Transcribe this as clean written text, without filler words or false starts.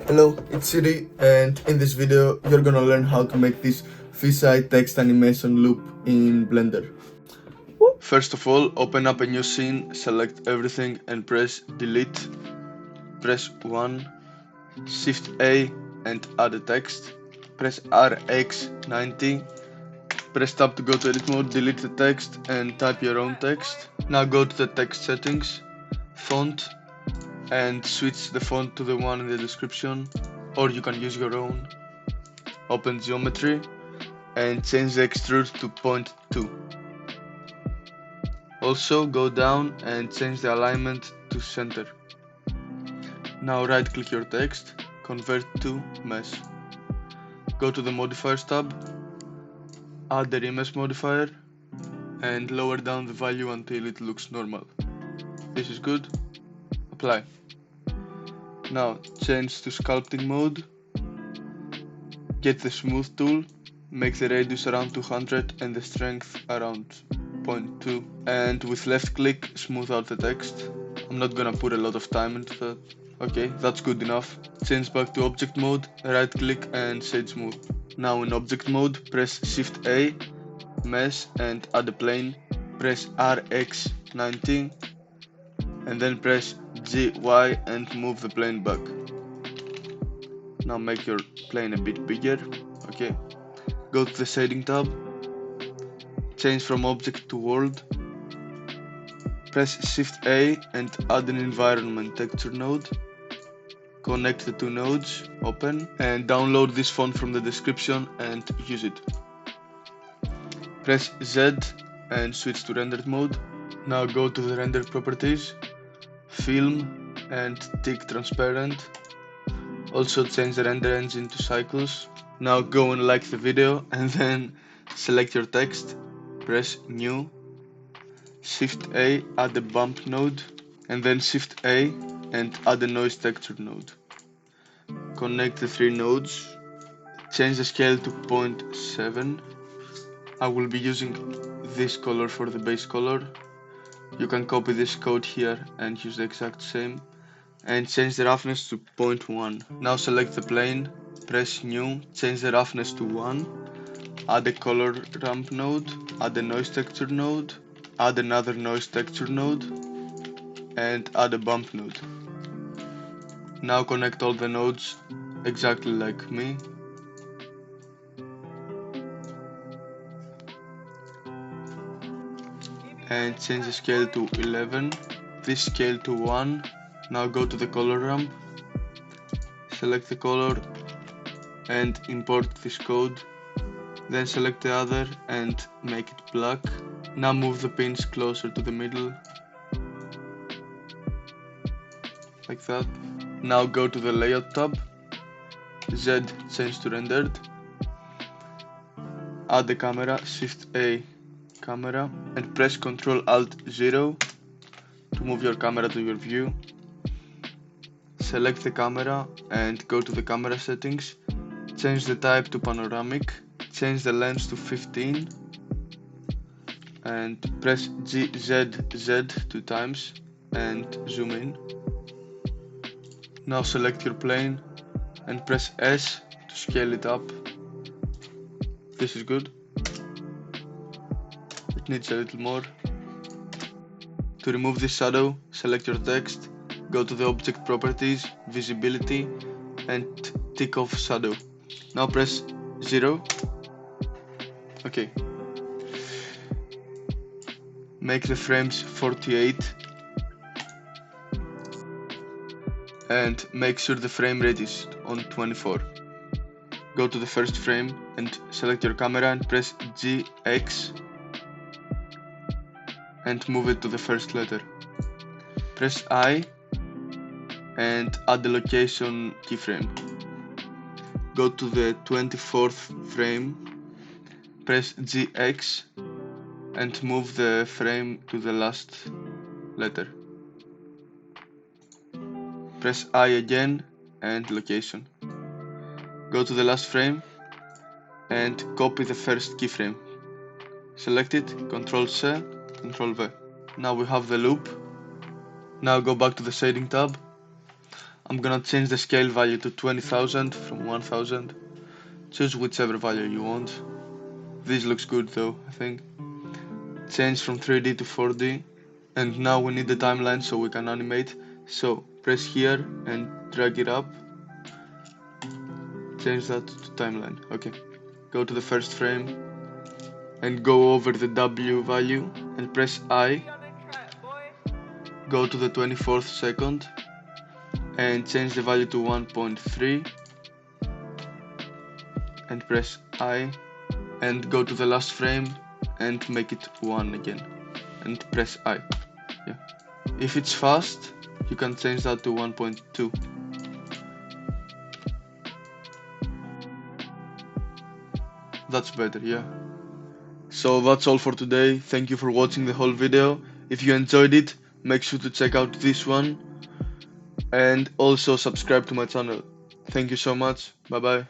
Hello, it's Sidi, and in this video you're gonna learn how to make this fisheye text animation loop in Blender. First of all, open up a new scene, select everything and press delete. Press 1, Shift A and add a text. Press RX90. Press tab to go to edit mode, delete the text and type your own text. Now go to the text settings, font, and switch the font to the one in the description, or you can use your own. Open geometry and change the extrude to 0.2. Also go down and change the alignment to center. Now right click your text, convert to mesh. Go to the modifiers tab, add the remesh modifier and lower down the value until it looks normal. This is good. Apply. Now change to sculpting mode, get the smooth tool, make the radius around 200 and the strength around 0.2, and with left click smooth out the text. I'm not gonna put a lot of time into that. Okay, that's good enough. Change back to object mode, right click and shade smooth. Now in object mode, press Shift A, mesh and add a plane. Press RX90 and then press GY and move the plane back. Now make your plane a bit bigger. Okay, go to the shading tab, change from object to world. Press Shift A and add an environment texture node. Connect the two nodes, open, and download this font from the description and use it. Press Z and switch to rendered mode. Now go to the render properties, film and tick transparent. Also change the render engine to cycles. Now go and like the video and then select your text, press new, Shift A, add the bump node, and then Shift A and add the noise texture node. Connect the three nodes, change the scale to 0.7. I will be using this color for the base color. You can copy this code here and use the exact same, and change the roughness to 0.1. Now select the plane, press new, change the roughness to 1, add a color ramp node, add a noise texture node, add another noise texture node, and add a bump node. Now connect all the nodes exactly like me. And change the scale to 11, this scale to 1. Now go to the color ramp, select the color and import this code, then select the other and make it black. Now move the pins closer to the middle, like that. Now go to the layout tab, Z change to rendered, add the camera, Shift A camera, and press Ctrl Alt 0 to move your camera to your view. Select the camera and go to the camera settings, change the type to panoramic, change the lens to 15 and press GZZ 2 times and zoom in. Now select your plane and press S to scale it up. This is good. It needs a little more. To remove this shadow, select your text, go to the object properties, visibility, and tick off shadow. Now press 0. Okay. Make the frames 48 and make sure the frame rate is on 24. Go to the first frame and select your camera and press GX and move it to the first letter. Press I and add the location keyframe. Go to the 24th frame, press GX and move the frame to the last letter. Press I again and location. Go to the last frame and copy the first keyframe. Select it, Ctrl C, Ctrl V. Now we have the loop. Now go back to the shading tab, I'm gonna change the scale value to 20,000 from 1000. Choose whichever value you want. This looks good though, I think. Change from 3D to 4D. And now we need the timeline so we can animate. So press here and drag it up. Change that to timeline. Okay. Go to the first frame and go over the W value and press I. Go to the 24th second and change the value to 1.3 and press I, and go to the last frame and make it 1 again and press I. Yeah. If it's fast, you can change that to 1.2. That's better, yeah. So that's all for today. Thank you for watching the whole video. If you enjoyed it, make sure to check out this one and also subscribe to my channel. Thank you so much. Bye bye.